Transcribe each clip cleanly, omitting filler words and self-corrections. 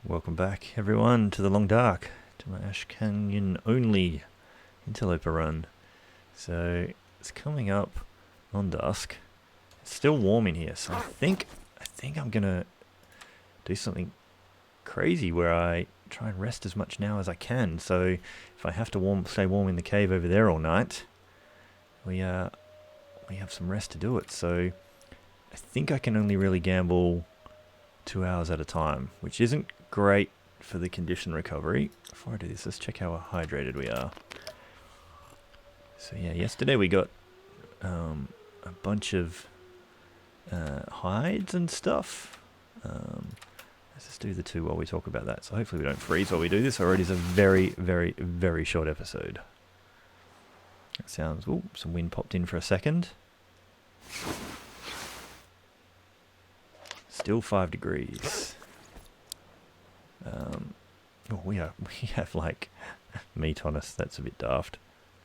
Welcome back, everyone, to the Long Dark, to my Ash Canyon only Interloper run. So it's coming up on dusk. It's still warm in here, so I think I'm gonna do something crazy where I try and rest as much now as I can. So if I have to stay warm in the cave over there all night, we have some rest to do it. So I think I can only really gamble 2 hours at a time, which isn't great for the condition recovery. Before I do this, let's check how hydrated we are. So yeah, yesterday we got a bunch of hides and stuff. Let's just do the two while we talk about that. So hopefully we don't freeze while we do this, or it is a very, very, very short episode. That sounds... Ooh, some wind popped in for a second. Still 5 degrees. We have like meat on us. That's a bit daft.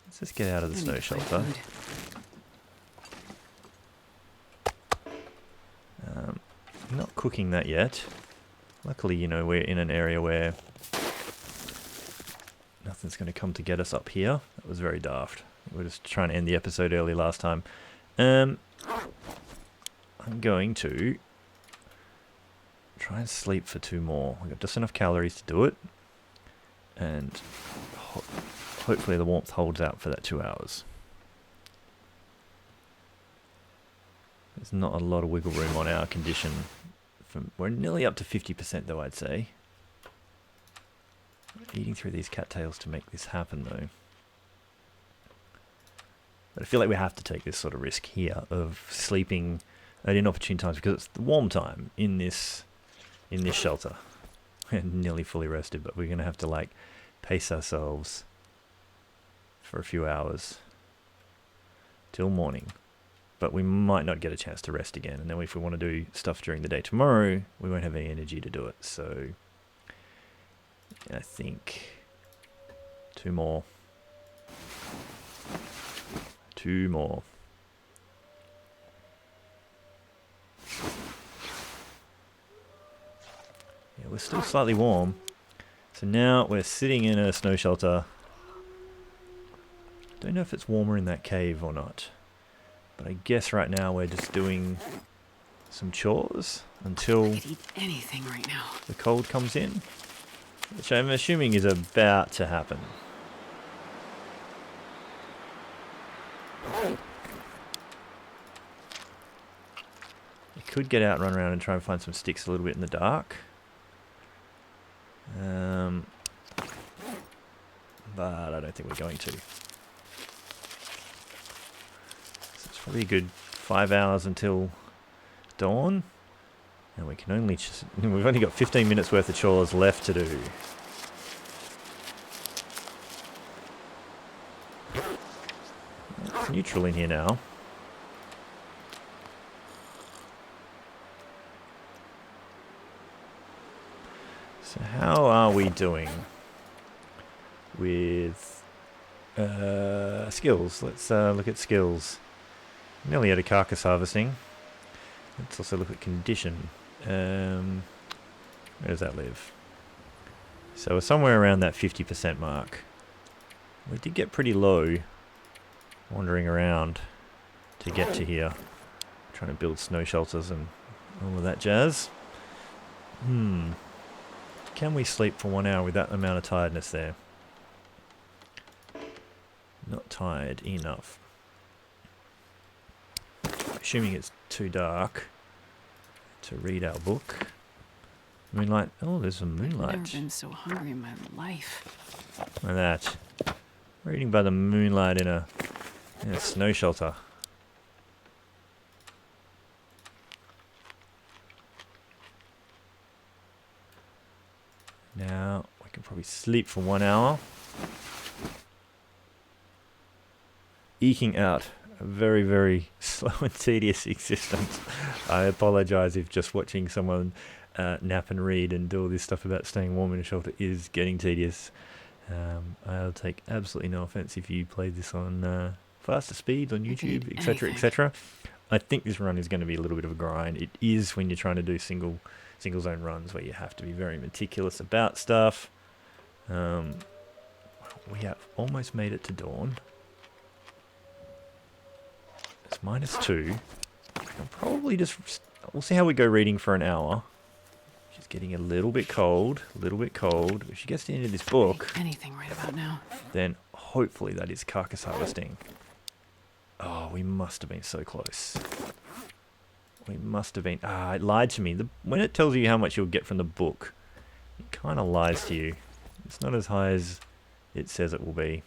Let's just get out of the snow shelter. I'm not cooking that yet. Luckily, you know, we're in an area where nothing's going to come to get us up here. That was very daft. We were just trying to end the episode early last time. I'm going to try and sleep for 2 more. We've got just enough calories to do it. And hopefully the warmth holds out for that 2 hours. There's not a lot of wiggle room on our condition. We're nearly up to 50% though, I'd say. Eating through these cattails to make this happen though. But I feel like we have to take this sort of risk here of sleeping at inopportune times because it's the warm time in this shelter. We're nearly fully rested, but we're going to have to like pace ourselves for a few hours till morning. But we might not get a chance to rest again. And then if we want to do stuff during the day tomorrow, we won't have any energy to do it. So I think 2 more. 2 more. Yeah, we're still slightly warm. So now we're sitting in a snow shelter. Don't know if it's warmer in that cave or not. But I guess right now we're just doing some chores until I could eat anything right now. The cold comes in, which I'm assuming is about to happen. You could get out and run around and try and find some sticks a little bit in the dark. But I don't think we're going to. So it's probably a good 5 hours until dawn. And we can only we've only got 15 minutes worth of chores left to do. It's neutral in here now. So how are we doing with skills? Let's look at skills. Nearly out of carcass harvesting. Let's also look at condition. Where does that live? So we're somewhere around that 50% mark. We did get pretty low wandering around to get to here. Trying to build snow shelters and all of that jazz. Can we sleep for 1 hour with that amount of tiredness there? Not tired enough. Assuming it's too dark to read our book. Moonlight. Oh, there's some moonlight. I've never been so hungry in my life. Look at that. Reading by the moonlight in a snow shelter. Now, we can probably sleep for 1 hour. Eking out a very, very slow and tedious existence. I apologize if just watching someone nap and read and do all this stuff about staying warm in a shelter is getting tedious. I'll take absolutely no offense if you play this on faster speeds on YouTube, etc., etc. I think this run is going to be a little bit of a grind. It is when you're trying to do single single zone runs where you have to be very meticulous about stuff. We have almost made it to dawn. It's -2. I'll probably just... We'll see how we go reading for an hour. She's getting a little bit cold. A little bit cold. If she gets to the end of this book... Anything right about now. Then hopefully that is carcass harvesting. Oh, we must have been so close. We must have been... Ah, it lied to me. When it tells you how much you'll get from the book, it kind of lies to you. It's not as high as it says it will be.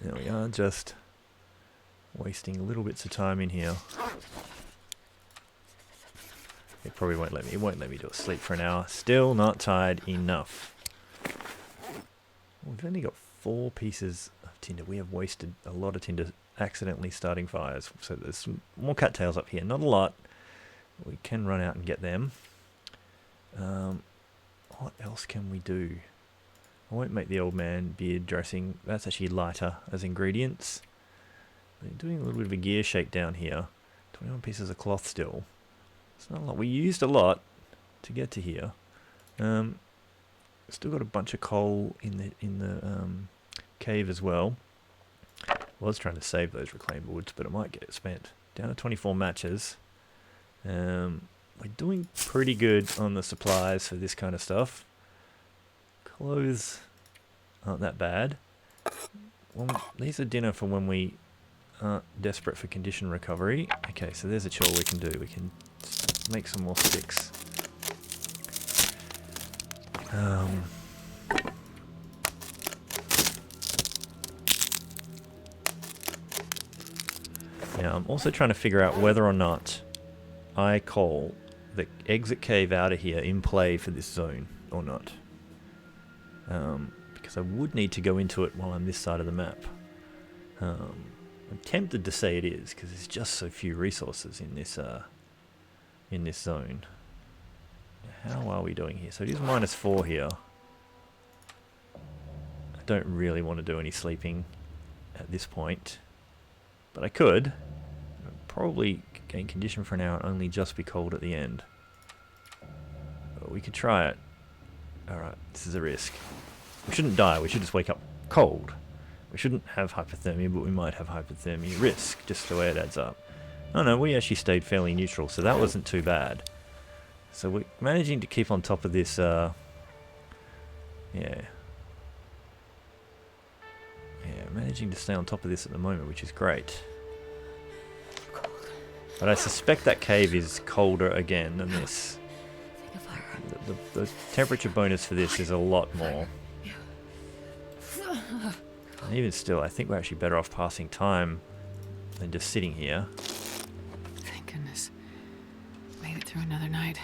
There we are, just wasting little bits of time in here. It probably won't let me. It won't let me do a sleep for an hour. Still not tired enough. We've only got 4 pieces of tinder. We have wasted a lot of tinder accidentally starting fires. So there's some more cattails up here. Not a lot. We can run out and get them. What else can we do? I won't make the old man beard dressing. That's actually lighter as ingredients. We're doing a little bit of a gear shake down here. 21 pieces of cloth still. It's not a lot. We used a lot to get to here. Still got a bunch of coal in the cave as well. Was trying to save those reclaimed woods, but I might get it spent. Down to 24 matches. We're doing pretty good on the supplies for this kind of stuff. Clothes aren't that bad. Well, these are dinner for when we aren't desperate for condition recovery. Okay, so there's a chore we can do. We can make some more sticks. Now, I'm also trying to figure out whether or not I call the exit cave out of here in play for this zone or not. Because I would need to go into it while I'm this side of the map. I'm tempted to say it is, because there's just so few resources in this zone. How are we doing here? So it is -4 here. I don't really want to do any sleeping at this point, but I could. I'd probably gain condition for an hour and only just be cold at the end. But we could try it. Alright, this is a risk. We shouldn't die, we should just wake up cold. We shouldn't have hypothermia, but we might have hypothermia risk, just the way it adds up. Oh no, we actually stayed fairly neutral, so that wasn't too bad. So we're managing to keep on top of this, managing to stay on top of this at the moment, which is great. But I suspect that cave is colder again than this. The temperature bonus for this is a lot more. And even still, I think we're actually better off passing time than just sitting here. Thank goodness. Made it through another night.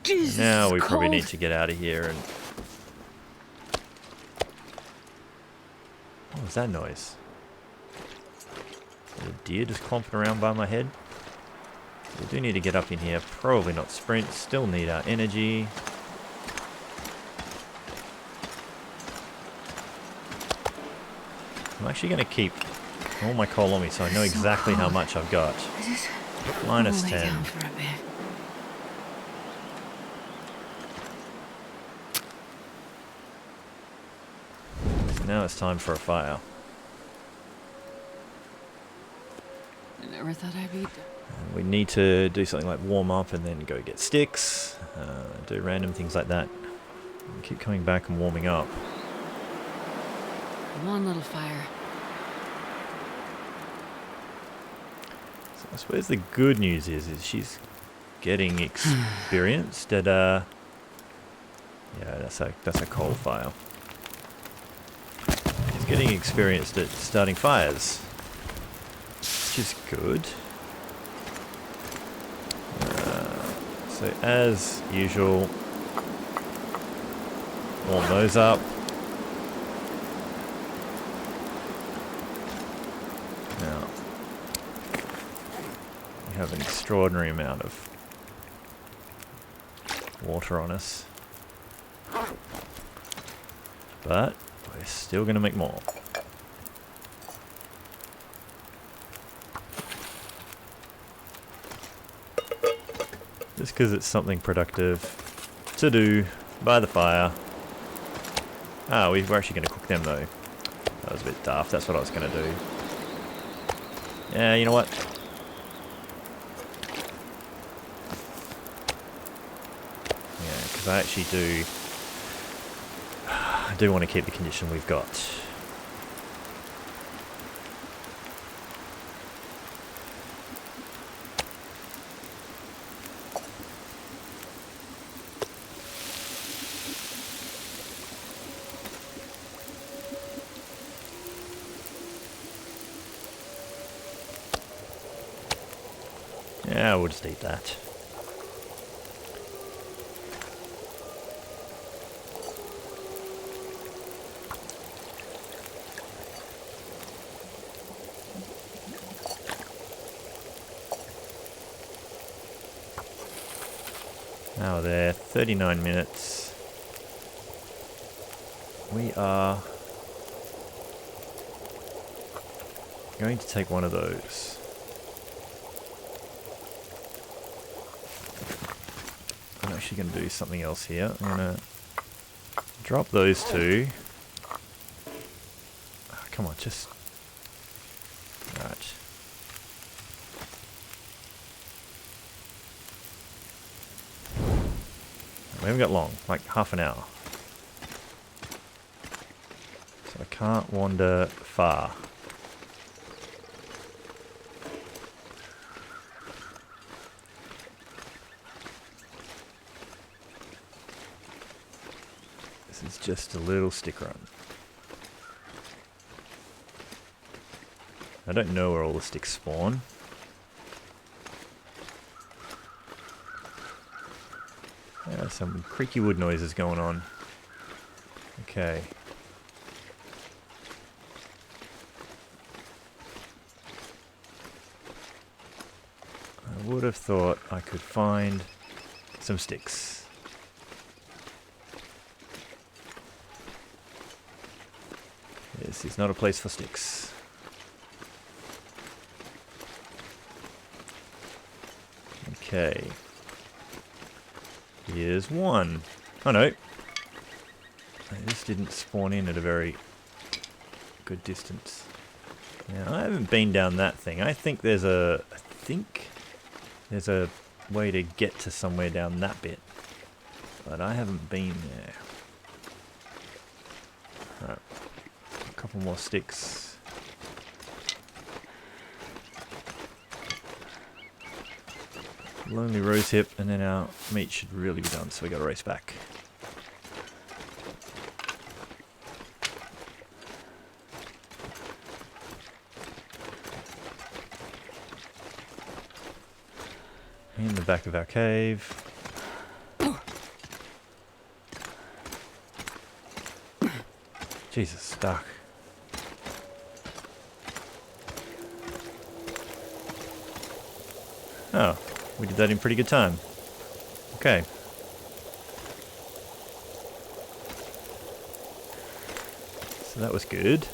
Jesus, now we probably need to get out of here and... What was that noise? Is there a deer just clomping around by my head? We do need to get up in here. Probably not sprint. Still need our energy. I'm actually going to keep all my coal on me so I know exactly how much I've got. -10. So now it's time for a fire. I never thought I'd be... We need to do something like warm up and then go get sticks, do random things like that. And keep coming back and warming up. Come on, little fire. So I suppose the good news is she's getting experienced at yeah, that's a coal fire. She's getting experienced at starting fires, which is good. So as usual, warm those up. Now, we have an extraordinary amount of water on us, but we're still going to make more. Just because it's something productive to do by the fire. Ah, we're actually going to cook them though. That was a bit daft. That's what I was going to do. Yeah, you know what? Yeah, because I actually do want to keep the condition we've got. Yeah, we'll just eat that. Now there, 39 minutes. We are going to take one of those. I'm actually going to do something else here. I'm going to drop those two. Oh, come on, just... Right. We haven't got long, like half an hour. So I can't wander far. This is just a little stick run. I don't know where all the sticks spawn. Yeah, some creaky wood noises going on. Okay. I would have thought I could find some sticks. This is not a place for sticks. Okay. Here's one. Oh no. This didn't spawn in at a very good distance. Now, I haven't been down that thing. I think there's a way to get to somewhere down that bit. But I haven't been there. Alright. A couple more sticks. Lonely rosehip, and then our meat should really be done, so we gotta race back. In the back of our cave. Jesus, dark. Oh, we did that in pretty good time. Okay. So that was good.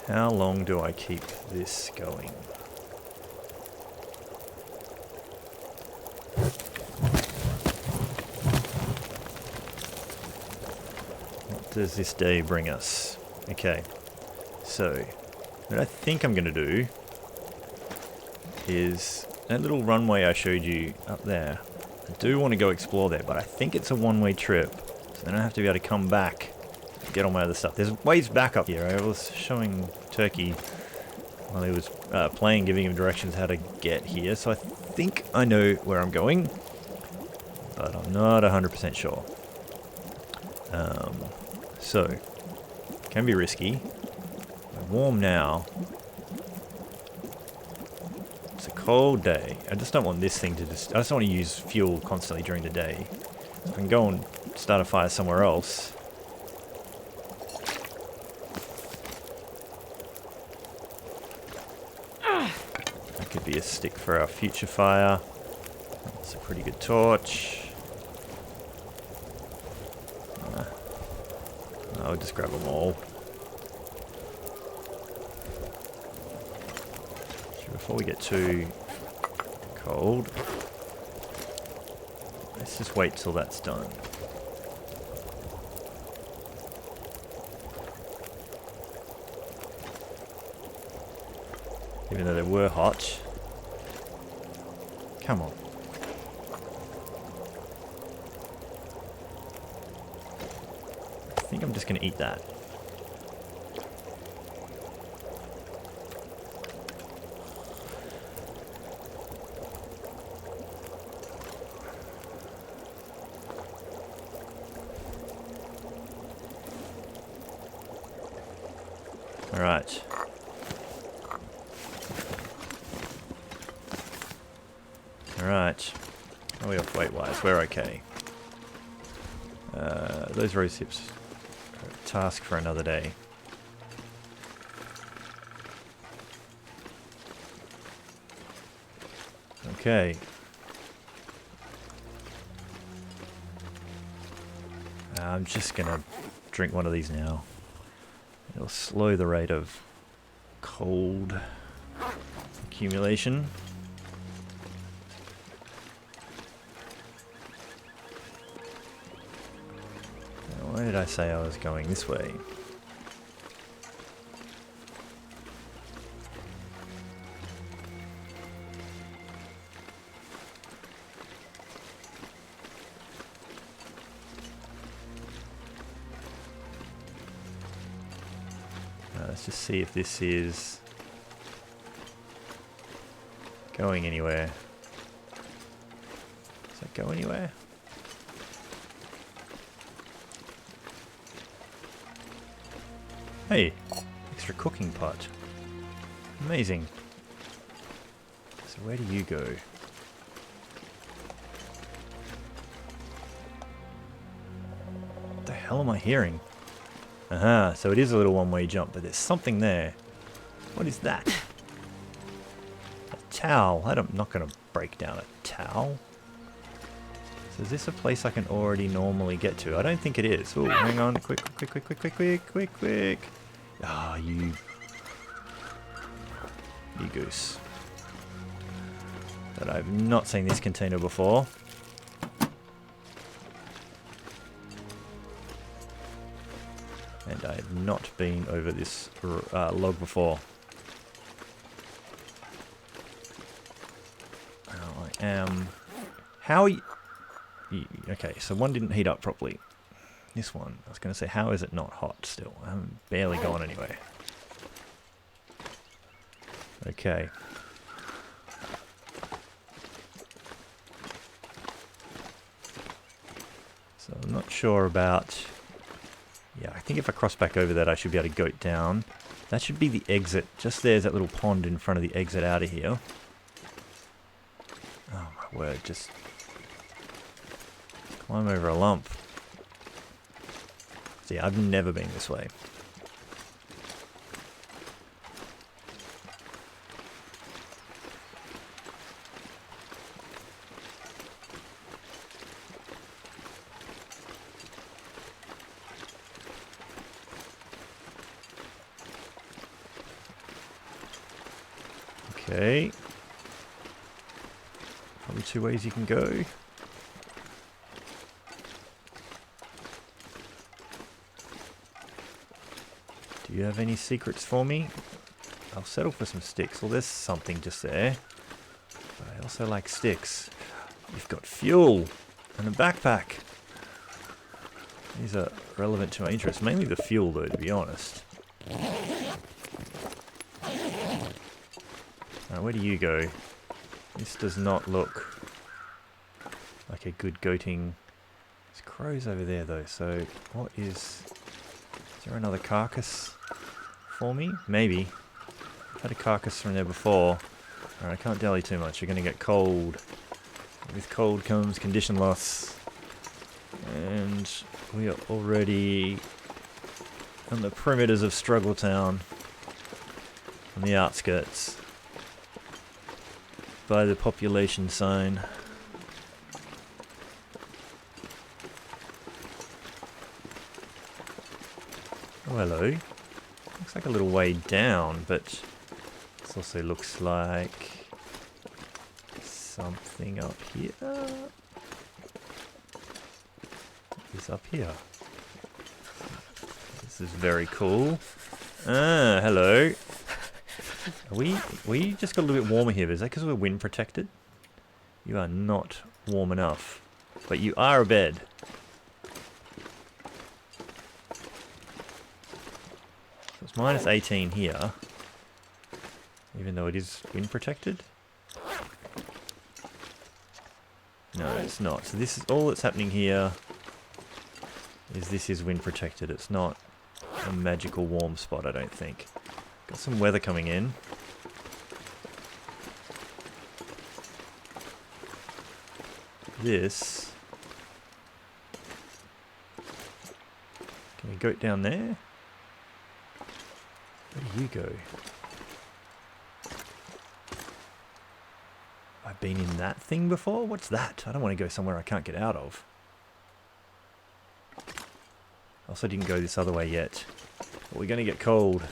How long do I keep this going? What does this day bring us? Okay, so what I think I'm going to do is that little runway I showed you up there. I do want to go explore there, but I think it's a one-way trip, so then I have to be able to come back and get all my other stuff. There's ways back up here. I was showing Turkey while he was playing, giving him directions how to get here, so I think I know where I'm going, but I'm not 100% sure. So, can be risky. I'm warm now. It's a cold day. I just don't want this thing to I just don't want to use fuel constantly during the day. I can go and start a fire somewhere else. That could be a stick for our future fire. That's a pretty good torch. I'll just grab them all. So before we get too cold, let's just wait till that's done. Even though they were hot. Come on. I think I'm just going to eat that. All right. Alright, how are we off weight-wise? We're okay. Those rose hips are a task for another day. Okay. I'm just gonna drink one of these now. It'll slow the rate of cold accumulation. Why did I say I was going this way? Let's just see if this is going anywhere. Does that go anywhere? Hey, extra cooking pot. Amazing. So where do you go? What the hell am I hearing? Aha, so it is a little one-way jump, but there's something there. What is that? A towel. I'm not going to break down a towel. So is this a place I can already normally get to? I don't think it is. Oh, hang on. Quick. Ah, you goose. But I've not seen this container before. And I have not been over this log before. Now I am... How are you... Okay, so one didn't heat up properly. This one, I was going to say, how is it not hot still? I haven't barely gone anywhere. Okay. So I'm not sure about... Yeah, I think if I cross back over that, I should be able to goat down. That should be the exit. Just there's that little pond in front of the exit out of here. Oh my word, just... Climb over a lump. See, I've never been this way. Okay. Probably two ways you can go. Do you have any secrets for me? I'll settle for some sticks. Well, there's something just there. But I also like sticks. You've got fuel and a backpack. These are relevant to my interests. Mainly the fuel, though, to be honest. Now, where do you go? This does not look like a good goating. There's crows over there, though. So, what is... Is there another carcass for me? Maybe. I've had a carcass from there before. Alright, I can't dally too much. You're going to get cold. With cold comes condition loss. And we are already on the perimeters of Struggle Town. On the outskirts. By the population sign. Oh, hello. Looks like a little way down, but this also looks like something up here. Is up here. This is very cool. Ah, hello. We just got a little bit warmer here, but is that because we're wind protected? You are not warm enough. But you are a bed. So it's minus 18 here. Even though it is wind protected. No, it's not. So this is all that's happening here. This is wind protected. It's not a magical warm spot, I don't think. Got some weather coming in. This. Can we go down there? Where do you go? I've been in that thing before? What's that? I don't want to go somewhere I can't get out of. Also didn't go this other way yet. But we're going to get cold.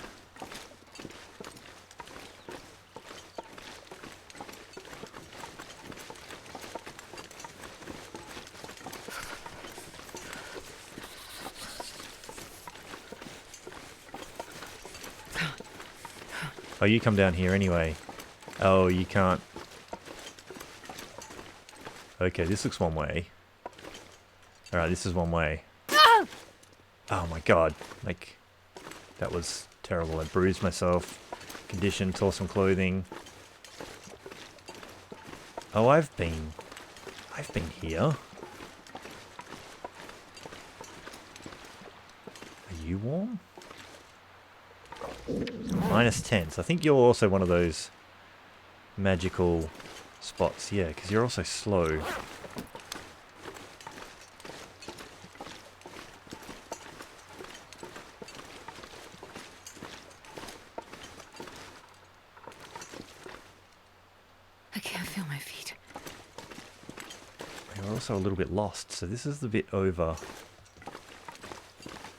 Oh, you come down here anyway. Oh, you can't. Okay, this looks one way. Alright, this is one way. Oh my god. Like, that was terrible. I bruised myself. Conditioned, tore some clothing. Oh, I've been here. Are you warm? Minus 10. So I think you're also one of those magical spots. Yeah, because you're also slow. I can't feel my feet. You're also a little bit lost. So this is the bit over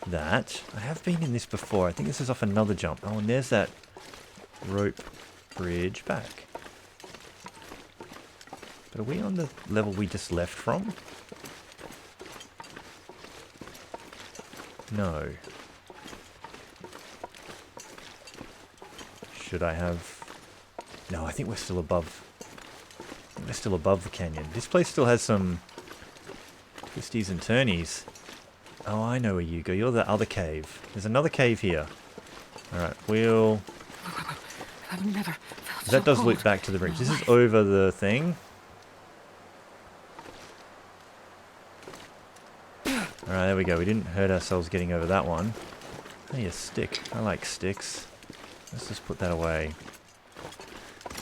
that. I have been in this before. I think this is off another jump. Oh, and there's that rope bridge back. But are we on the level we just left from? No. Should I have... No, I think we're still above. We're still above the canyon. This place still has some twisties and turnies. Oh, I know where you go. You're the other cave. There's another cave here. Alright, we'll... I've never felt That does loop back to the bridge. This is over the thing. Alright, there we go. We didn't hurt ourselves getting over that one. Hey, a stick. I like sticks. Let's just put that away.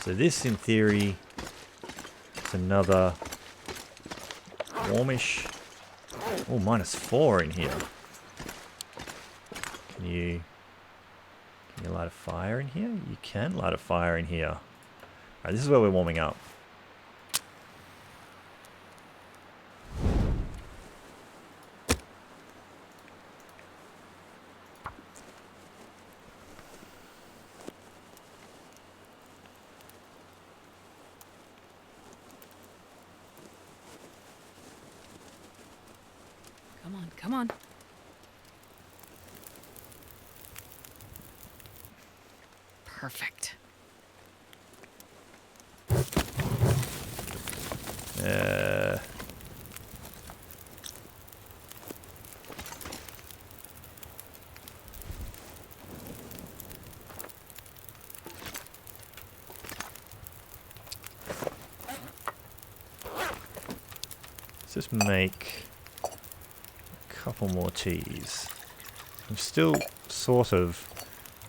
So this, in theory, is another warmish... Oh, minus 4 in here. Can you light a fire in here? You can light a fire in here. Alright, this is where we're warming up. Come on, come on. Perfect. Let's just make a couple more teas. I'm still sort of...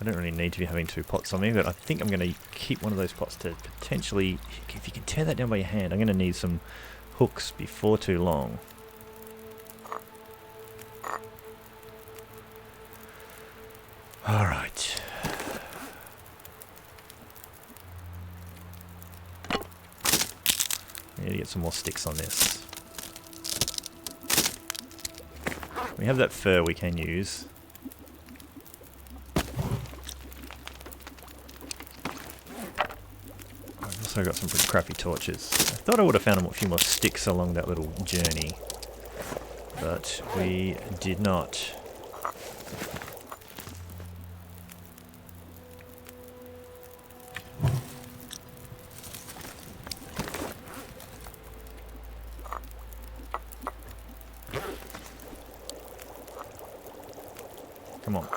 I don't really need to be having 2 pots on me, but I think I'm going to keep one of those pots to potentially... If you can tear that down by your hand, I'm going to need some hooks before too long. Alright. I need to get some more sticks on this. We have that fur we can use. also got some pretty crappy torches. I thought I would have found a few more sticks along that little journey, but we did not. Come on.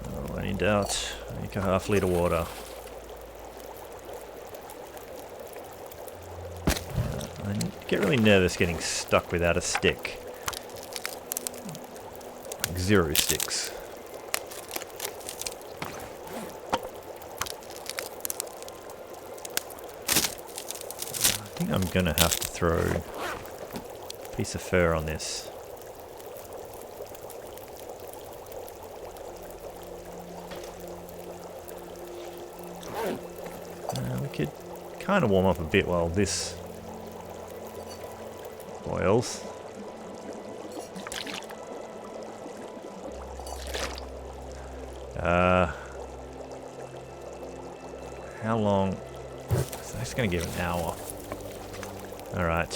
Oh, when in doubt, make a half litre water. I get really nervous getting stuck without a stick. Like 0 sticks. I think I'm gonna have to throw a piece of fur on this. We could kind of warm up a bit while this boils. How long? So that's gonna give an hour. Alright.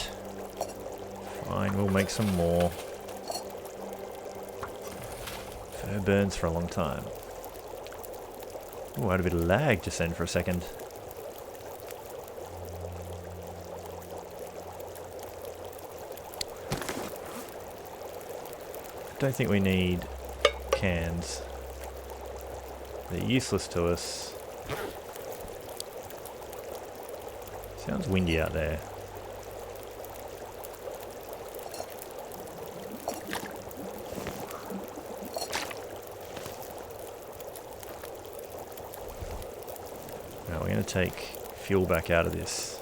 Fine, we'll make some more. Fur burns for a long time. Oh, I had a bit of lag just then for a second. Don't think we need cans. They're useless to us. Sounds windy out there. Now we're going to take fuel back out of this.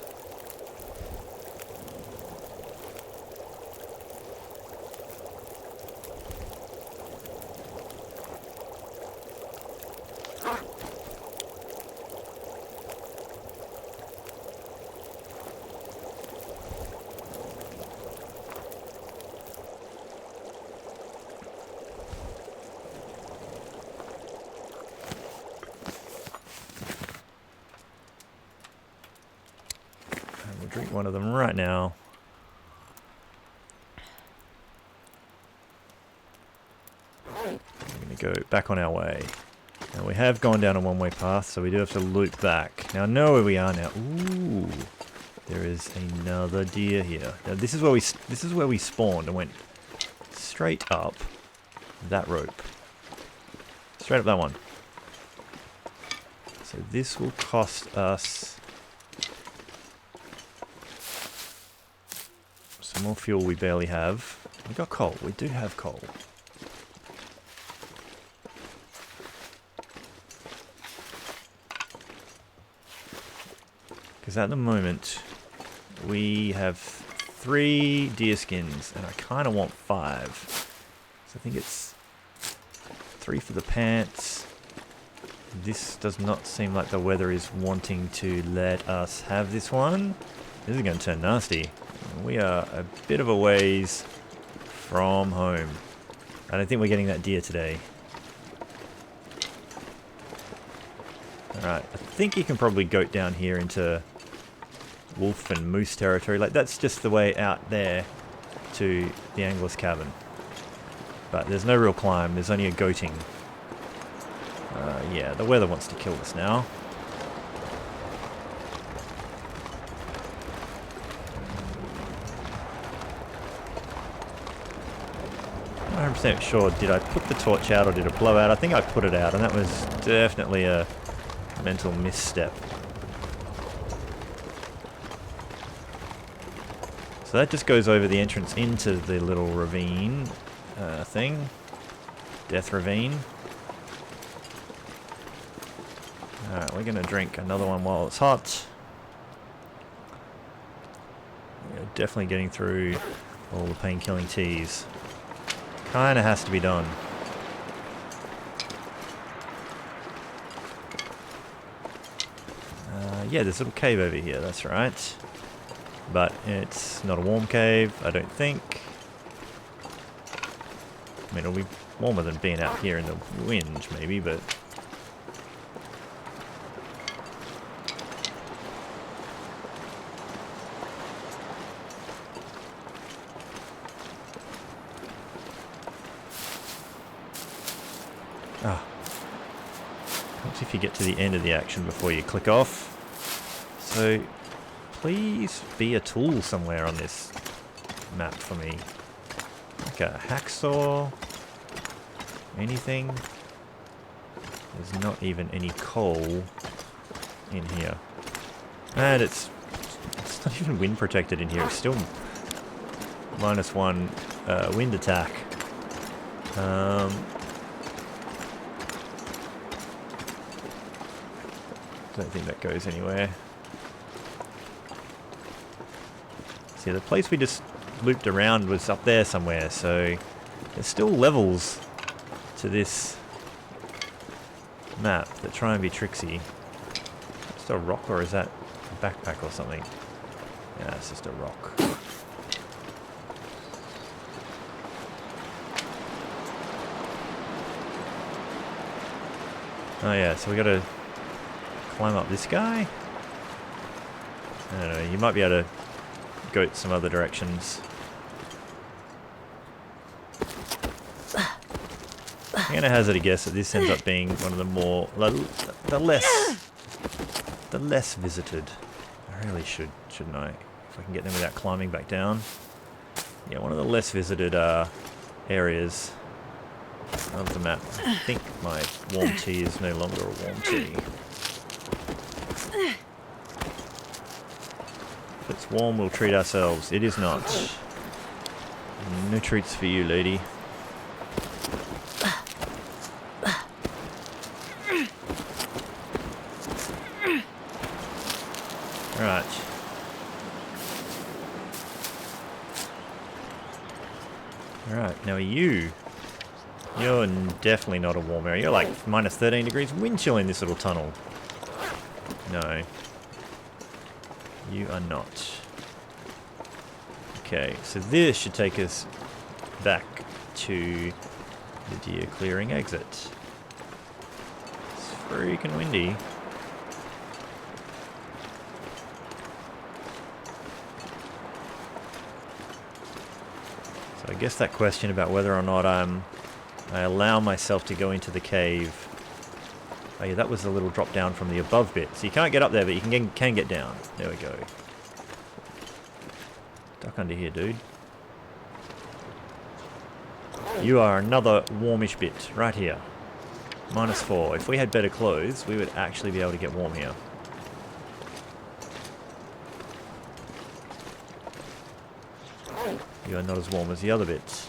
We'll drink one of them right now. We're going to go back on our way. Now we have gone down a one-way path, so we do have to loop back. Now I know where we are now. Ooh, there is another deer here. Now this is where we spawned and went straight up that rope. Straight up that one. So this will cost us some more fuel we barely have. We got coal. We do have coal. Because at the moment we have 3 deer skins and I kind of want 5. So I think it's 3 for the pants. This does not seem like the weather is wanting to let us have this one. This is going to turn nasty. We are a bit of a ways from home. I don't think we're getting that deer today. Alright, I think you can probably goat down here into wolf and moose territory. Like, that's just the way out there to the angler's cabin. But there's no real climb, there's only a goating. Yeah, the weather wants to kill us now. I'm not 100% sure, did I put the torch out or did it blow out? I think I put it out, and that was definitely a mental misstep. So that just goes over the entrance into the little ravine thing. Death ravine. Alright, we're going to drink another one while it's hot. We're definitely getting through all the pain-killing teas. Kinda has to be done. Yeah, there's a little cave over here, that's right. But it's not a warm cave, I don't think. I mean, it'll be warmer than being out here in the wind, maybe, but... Ah. Helps if you get to the end of the action before you click off. So, please be a tool somewhere on this map for me. Like a hacksaw. Anything. There's not even any coal in here. And it's not even wind protected in here. It's still -1 wind attack. Don't think that goes anywhere. See, the place we just looped around was up there somewhere, so there's still levels to this map that try and be tricksy. Just a rock, or is that a backpack or something? Yeah, it's just a rock. Oh yeah, so we gotta climb up this guy? I don't know, you might be able to goat some other directions. I'm gonna hazard a guess that this ends up being one of the more... the less visited. I really shouldn't I? If I can get them without climbing back down. Yeah, one of the less visited areas of the map. I think my warm tea is no longer a warm tea. If it's warm, we'll treat ourselves. It is not. No treats for you, lady. Right. Alright, now you're definitely not a warm area. You're like -13 degrees wind chill in this little tunnel. No. You are not. Okay, so this should take us back to the deer clearing exit. It's freaking windy. So I guess that question about whether or not I allow myself to go into the cave. Oh yeah, that was the little drop down from the above bit. So you can't get up there, but you can get down. There we go. Duck under here, dude. You are another warmish bit, right here. -4. If we had better clothes, we would actually be able to get warm here. You are not as warm as the other bits.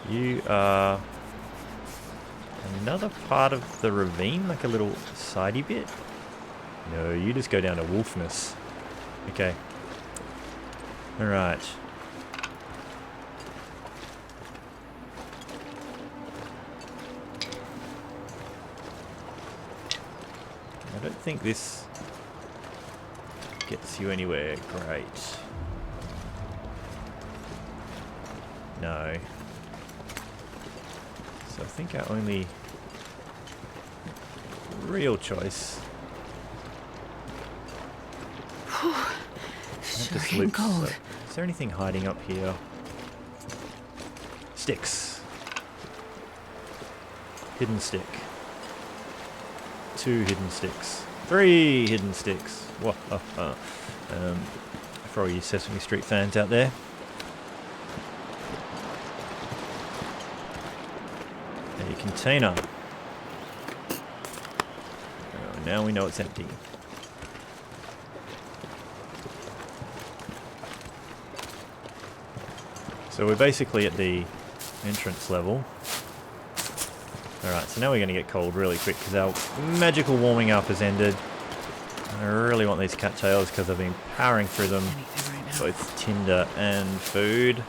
You are another part of the ravine, like a little sidey bit? No, you just go down to wolfness. Okay. Alright. I don't think this gets you anywhere great. No. So I think our only real choice. Sure cold. So, is there anything hiding up here? Sticks. Hidden stick. 2 hidden sticks. 3 hidden sticks. Whoa, for all you Sesame Street fans out there. A container. Oh, now we know it's empty. So we're basically at the entrance level. Alright, so now we're going to get cold really quick because our magical warming up has ended. I really want these cattails because I've been powering through them, both tinder and food.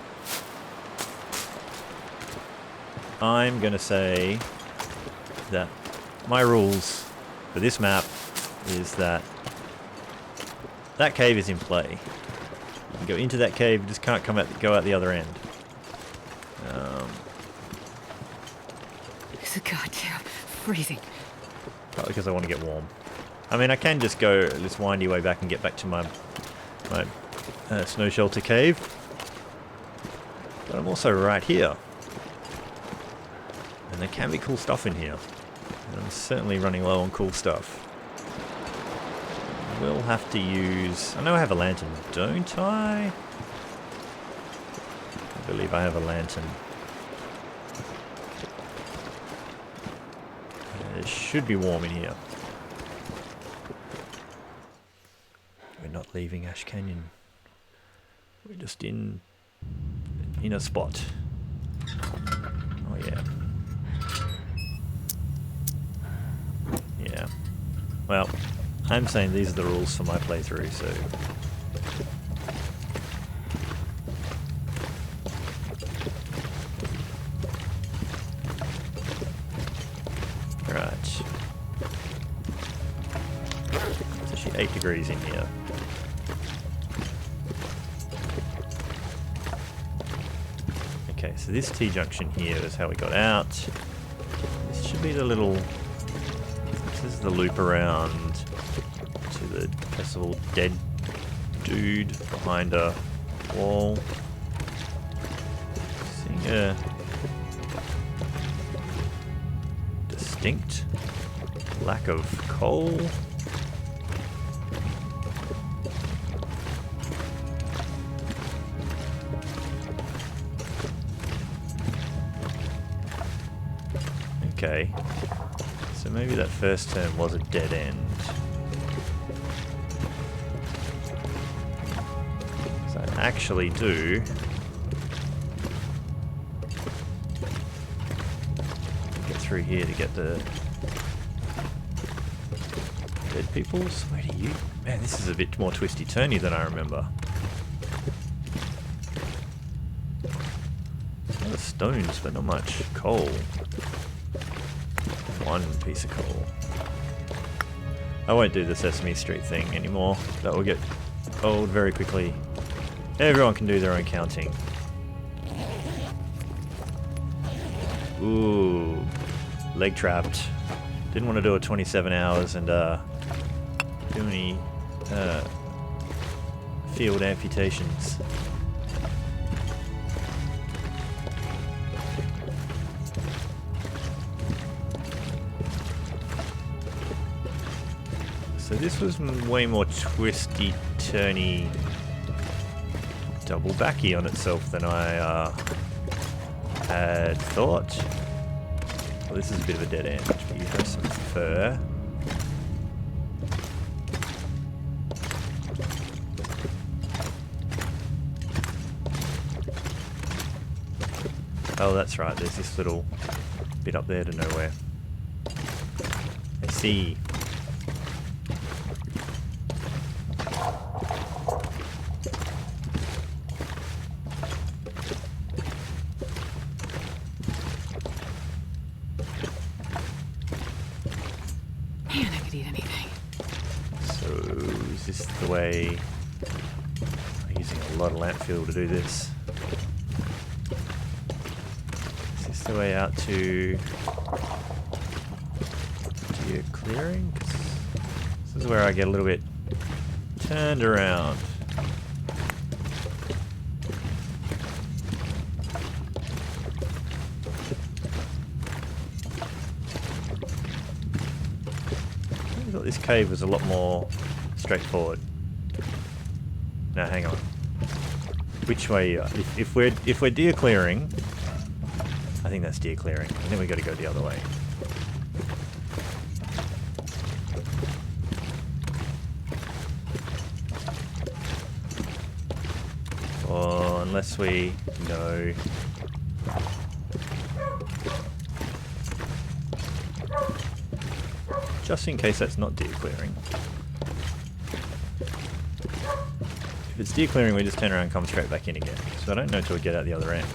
I'm going to say that my rules for this map is that that cave is in play. You can go into that cave, you just can't go out the other end. It's a goddamn freezing. Probably because I want to get warm. I mean, I can just go this windy way back and get back to my snow shelter cave. But I'm also right here. And there can be cool stuff in here. And I'm certainly running low on cool stuff. We'll have to use... I know I have a lantern, don't I? I believe I have a lantern. It should be warm in here. We're not leaving Ash Canyon. We're just in a spot. Oh yeah. Yeah. Well, I'm saying these are the rules for my playthrough, so... Right. It's actually 8 degrees in here. Okay, so this T-junction here is how we got out. This should be the little... This is the loop around to the possible dead dude behind a wall. Seeing a distinct lack of coal. Okay, so maybe that first turn was a dead end. So I actually do get through here to get the dead peoples. Where do you... Man, this is a bit more twisty-turny than I remember. A lot of stones, but not much coal. One piece of coal. I won't do the Sesame Street thing anymore. That will get old very quickly. Everyone can do their own counting. Ooh. Leg trapped. Didn't want to do it 27 hours and do any field amputations. So this was way more twisty-turny, double-backy on itself than I had thought. Well, this is a bit of a dead end, but you have some fur. Oh, that's right, there's this little bit up there to nowhere. I see. Man, I could eat anything. So, is this the way... I'm using a lot of lamp fuel to do this. Is this the way out to your clearing? 'Cause this is where I get a little bit turned around. I thought this cave was a lot more straightforward. Now hang on. Which way? If we're deer clearing, I think that's deer clearing, and then we got to go the other way. Or unless we know. Just in case that's not deer clearing. If it's deer clearing, we just turn around and come straight back in again. So I don't know till we get out the other end.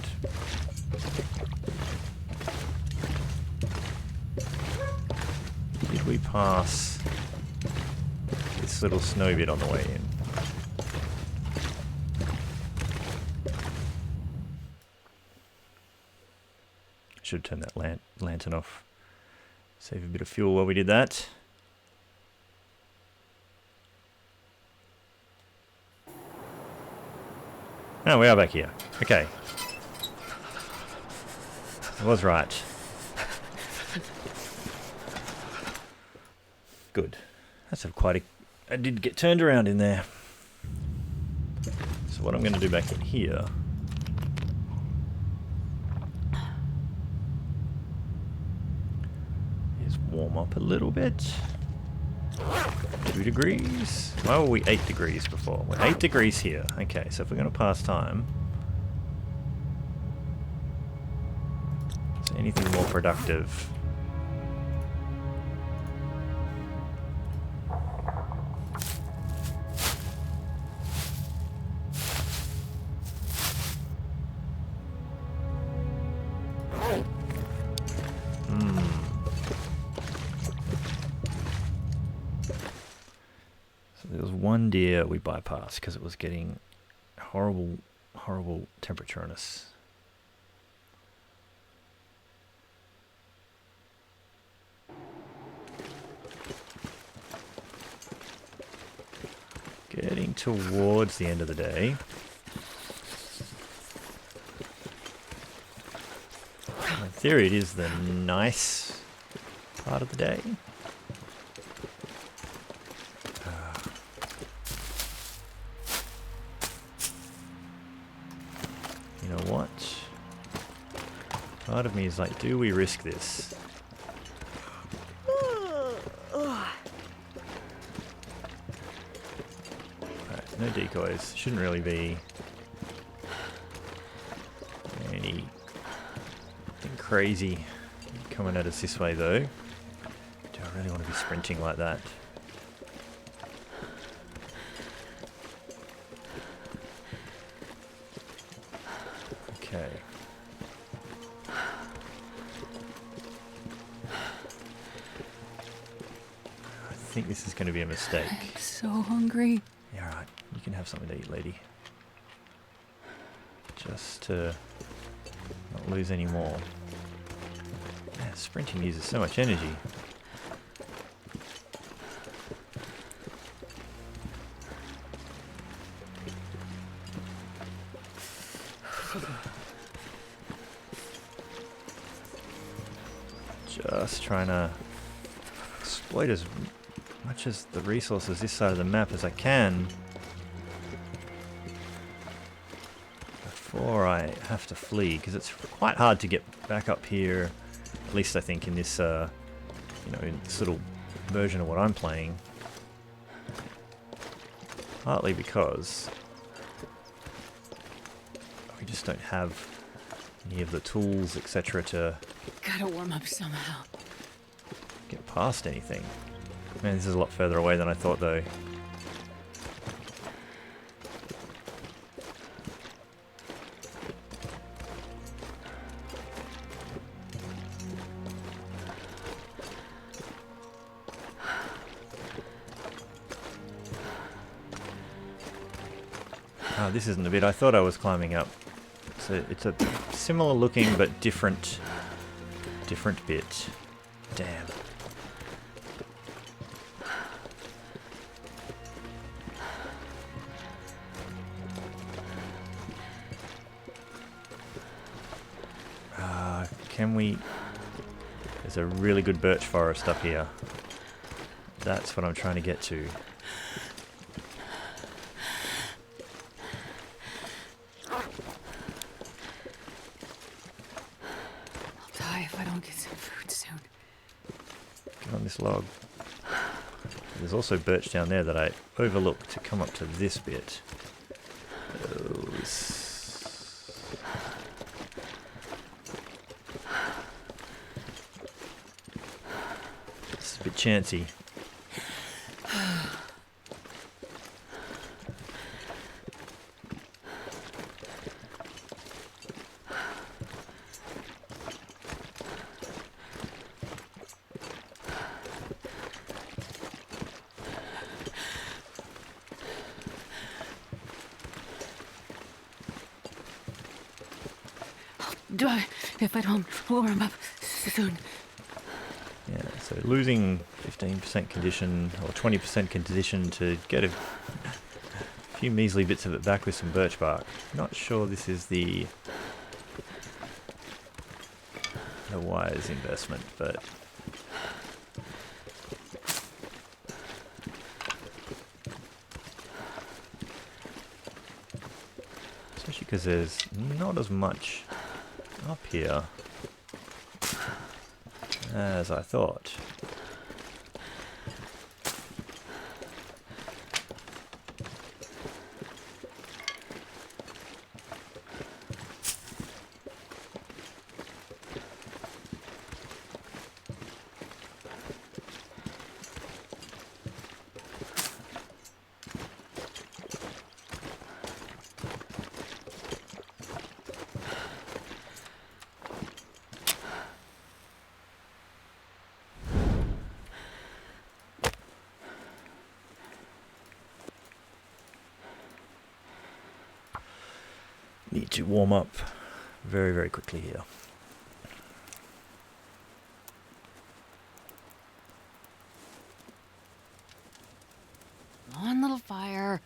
we pass this little snow bit on the way in. Should turn that lantern off. Save a bit of fuel while we did that. Oh, we are back here. Okay. I was right. Good. That's quite a... I did get turned around in there. So what I'm going to do back in here... is warm up a little bit. 2 degrees. Why were we 8 degrees before? We're 8 degrees here. Okay, so if we're going to pass time... is there anything more productive? There was one deer we bypassed because it was getting horrible, horrible temperature on us. Getting towards the end of the day. In theory, it is the nice part of the day. You know what? Part of me is like, do we risk this? Right, no decoys. Shouldn't really be anything crazy coming at us this way though. Do I really want to be sprinting like that? Okay. I think this is going to be a mistake. I'm so hungry. Yeah, right. You can have something to eat, lady. Just to not lose any more. Man, sprinting uses so much energy. Just trying to exploit as much as the resources this side of the map as I can before I have to flee, because it's quite hard to get back up here, at least I think in this you know, in this little version of what I'm playing, partly because we just don't have any of the tools, etc., to Gotta warm up somehow. get past anything. Man, this is a lot further away than I thought though. Ah, this isn't the bit I thought I was climbing up. So it's a similar looking but different bit. Damn. Can we... There's a really good birch forest up here. That's what I'm trying to get to. I'll die if I don't get some food soon. Get on this log. There's also birch down there that I overlooked to come up to this bit. Oh, this... It's a bit chancy. if I don't warm up soon. Yeah, so losing 15% condition or 20% condition to get a few measly bits of it back with some birch bark. Not sure this is the wise investment, but especially because there's not as much up here as I thought. Need to warm up very, very quickly here. Come on, little fire.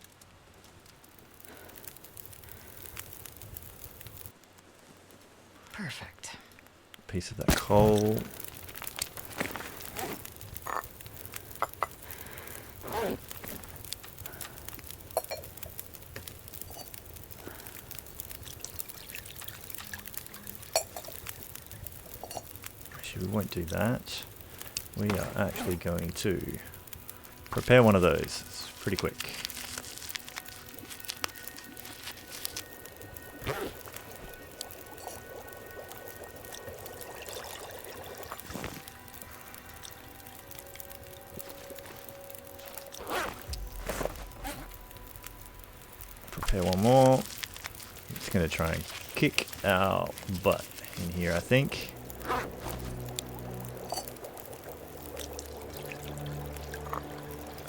Perfect. Piece of that coal. Actually, we won't do that. We are actually going to prepare one of those. It's pretty quick. Prepare one more. It's going to try and kick our butt in here, I think.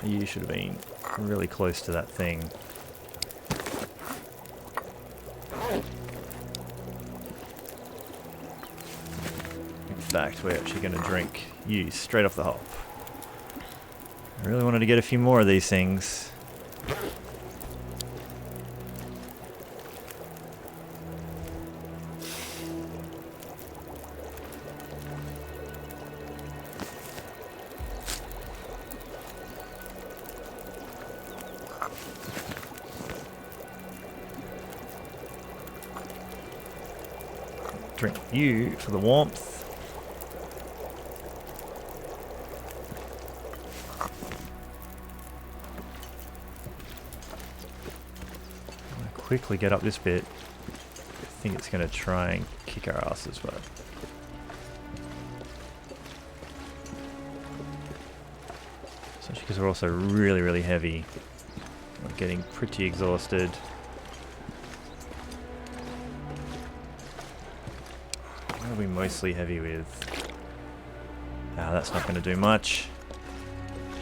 You should have been really close to that thing. In fact, we're actually going to drink you straight off the hop. I really wanted to get a few more of these things. Drink you for the warmth. I'm gonna quickly get up this bit. I think it's going to try and kick our asses, but especially because we're also really, really heavy. We're getting pretty exhausted. What are we mostly heavy with? Ah, that's not going to do much.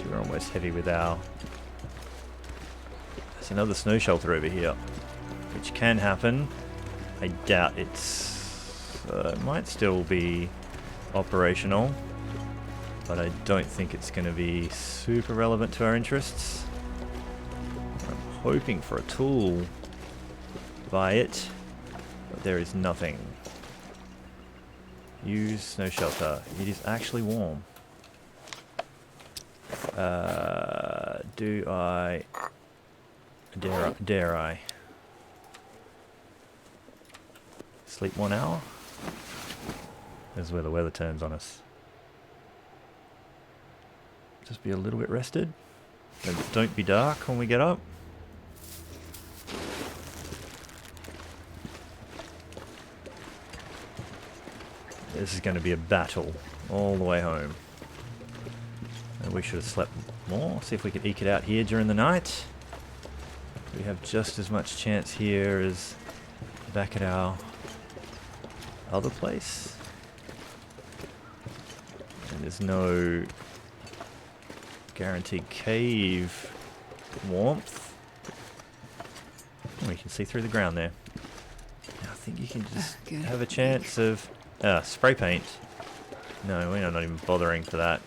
We're almost heavy with our... There's another snow shelter over here, which can happen. I doubt it's... it might still be operational, but I don't think it's going to be super relevant to our interests. I'm hoping for a tool by it, but there is nothing. Use snow shelter. It is actually warm. Do I... Dare I? Sleep 1 hour? This is where the weather turns on us. Just be a little bit rested. Don't be dark when we get up. This is going to be a battle all the way home. And we should have slept more. See if we can eke it out here during the night. We have just as much chance here as back at our other place. And there's no guaranteed cave warmth. Oh, you can see through the ground there. Now, I think you can just Good. have a chance of... spray paint. No, we're not even bothering for that.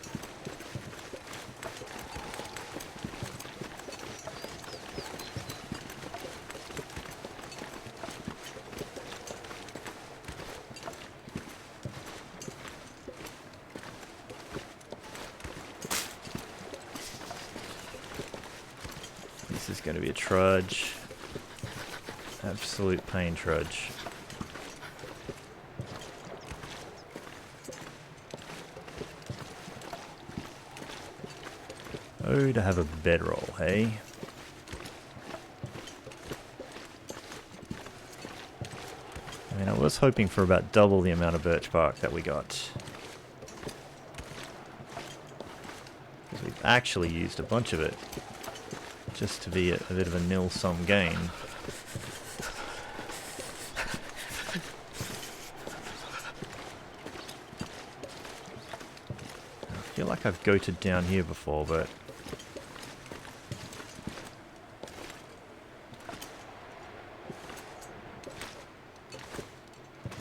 This is going to be a trudge. Absolute pain trudge. Oh, to have a bedroll, hey? I mean, I was hoping for about double the amount of birch bark that we got. Because we've actually used a bunch of it. Just to be a bit of a nil-sum gain. I feel like I've goated down here before, but...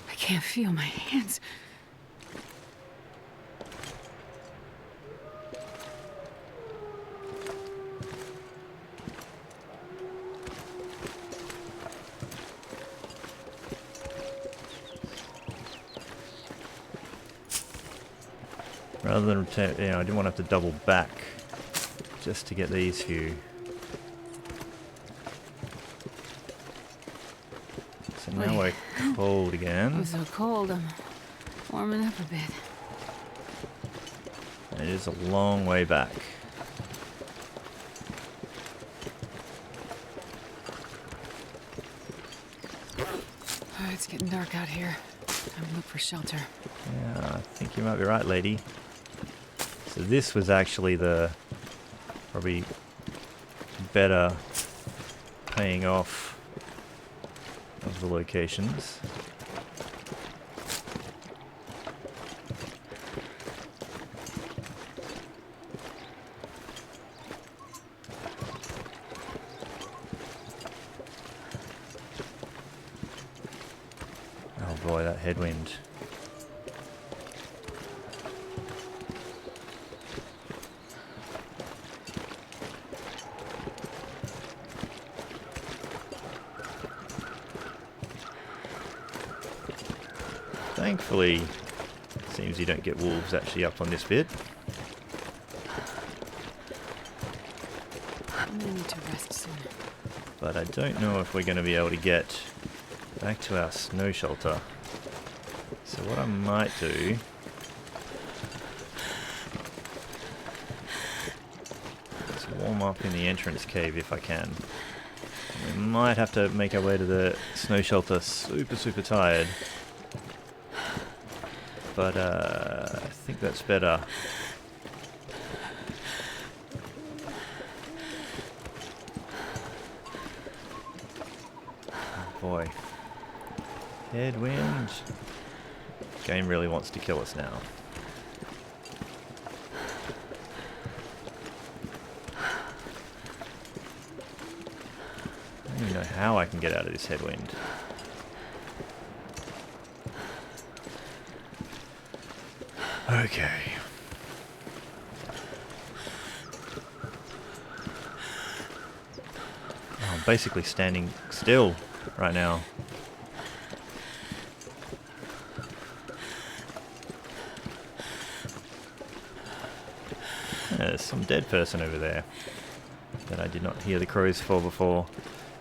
I can't feel my hands. Rather than, I didn't want to have to double back just to get these few. So now we're cold It again. was so cold. I'm warming up a bit. It is a long way back. Oh, it's getting dark out here. Time to look for shelter. Yeah, I think you might be right, lady. So this was actually the probably better paying off of the locations. Oh boy, that headwind. Thankfully, seems you don't get wolves actually up on this bit. I'm gonna need to rest soon. But I don't know if we're going to be able to get back to our snow shelter. So what I might do is warm up in the entrance cave if I can. We might have to make our way to the snow shelter super tired. But I think that's better. Oh boy. Headwind. Game really wants to kill us now. I don't even know how I can get out of this headwind. Okay. Oh, I'm basically standing still right now. There's some dead person over there that I did not hear the crows for before.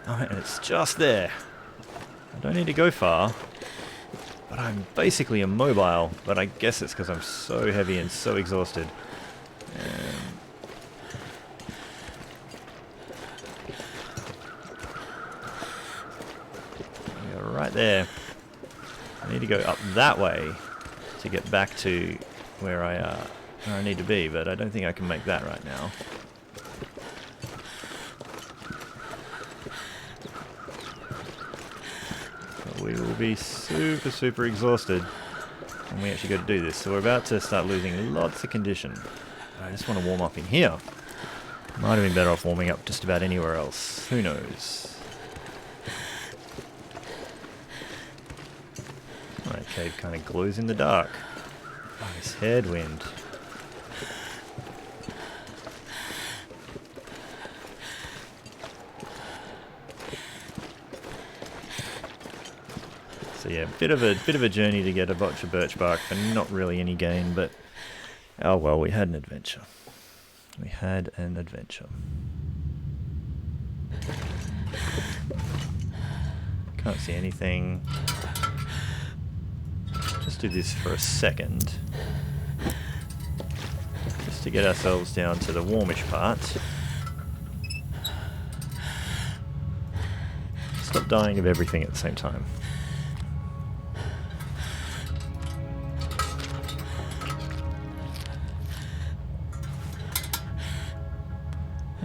Oh, and it's just there. I don't need to go far. But I'm basically immobile, but I guess it's because I'm so heavy and so exhausted. Yeah, right there. I need to go up that way to get back to where I need to be, but I don't think I can make that right now. We will be super exhausted when we actually go to do this. So we're about to start losing lots of condition. I just want to warm up in here. Might have been better off warming up just about anywhere else. Who knows? cave kind of glows in the dark. Oh, this headwind. So yeah, bit of a journey to get a bunch of birch bark for not really any gain, but oh well, we had an adventure. We had an adventure. Can't see anything. Just do this for a second. Just to get ourselves down to the warmish part. Stop dying of everything at the same time.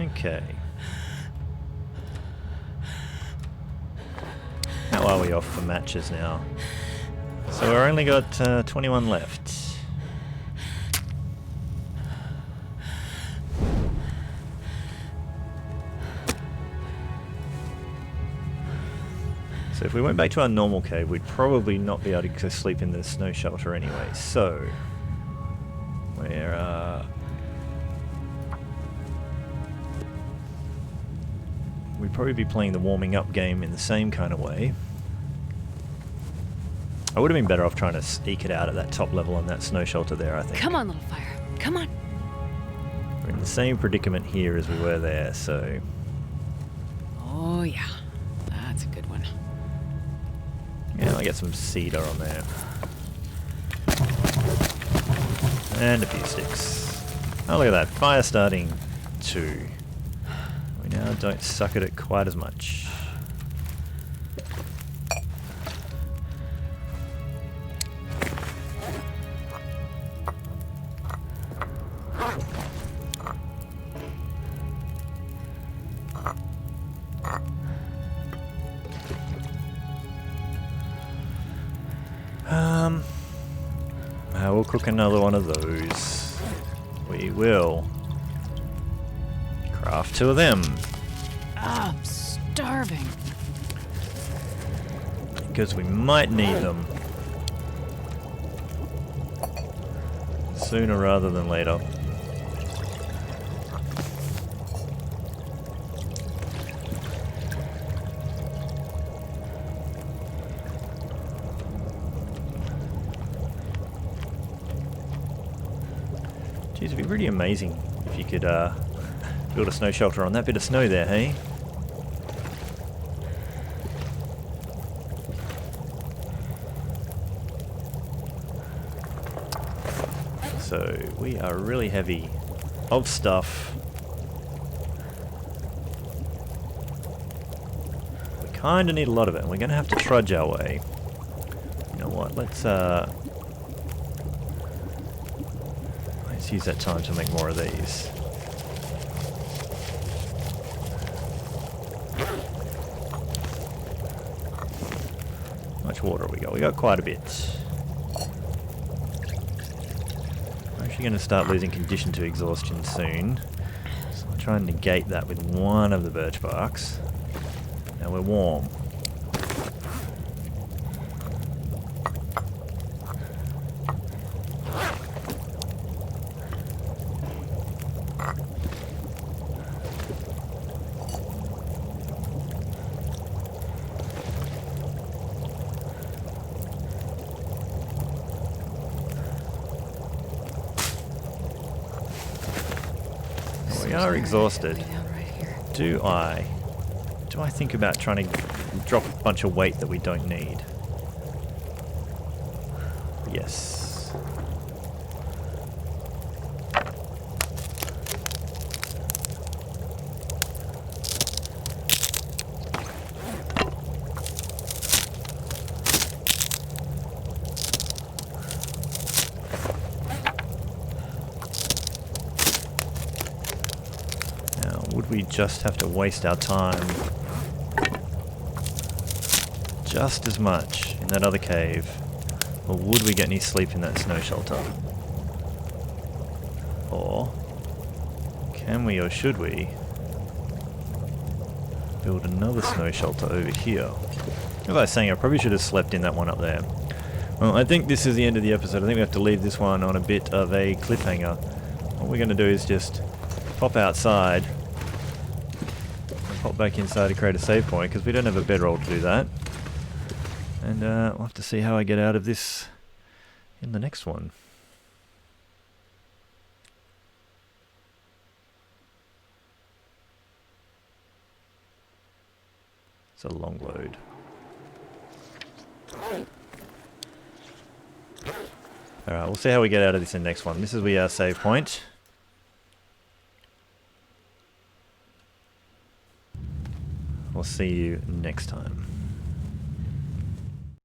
Okay. How are we off for matches now? So we've only got 21 left. So if we went back to our normal cave, we'd probably not be able to go sleep in the snow shelter anyway. So we'd probably be playing the warming up game in the same kind of way. I would have been better off trying to eke it out at that top level on that snow shelter there, I think. Come on, little fire. Come on. We're in the same predicament here as we were there, so... Oh, yeah. That's a good one. Yeah, I'll get some cedar on there. And a few sticks. Oh, look at that. Fire starting 2. We now don't suck at it quite as much. We'll cook another one of those. We will craft 2 of them. Ah, I'm starving. Because we might need them. Sooner rather than later. Geez, it'd be pretty amazing if you could build a snow shelter on that bit of snow there, hey? So we are really heavy of stuff. We kind of need a lot of it, and we're going to have to trudge our way. You know what? Let's use that time to make more of these. How much water have we got? We got quite a bit. I'm actually going to start losing condition to exhaustion soon. So I'll try and negate that with one of the birch barks. Now we're warm. We are exhausted. Do I think about trying to drop a bunch of weight that we don't need? Yes. Would we just have to waste our time just as much in that other cave, or would we get any sleep in that snow shelter? Or can we, or should we, build another snow shelter over here? As I was saying, I probably should have slept in that one up there. Well, I think this is the end of the episode. I think we have to leave this one on a bit of a cliffhanger. What we're going to do is just pop outside and pop back inside to create a save point, because we don't have a bedroll to do that. And we'll have to see how I get out of this in the next one. It's a long load. Alright, we'll see how we get out of this in the next one. This is our save point. We'll see you next time.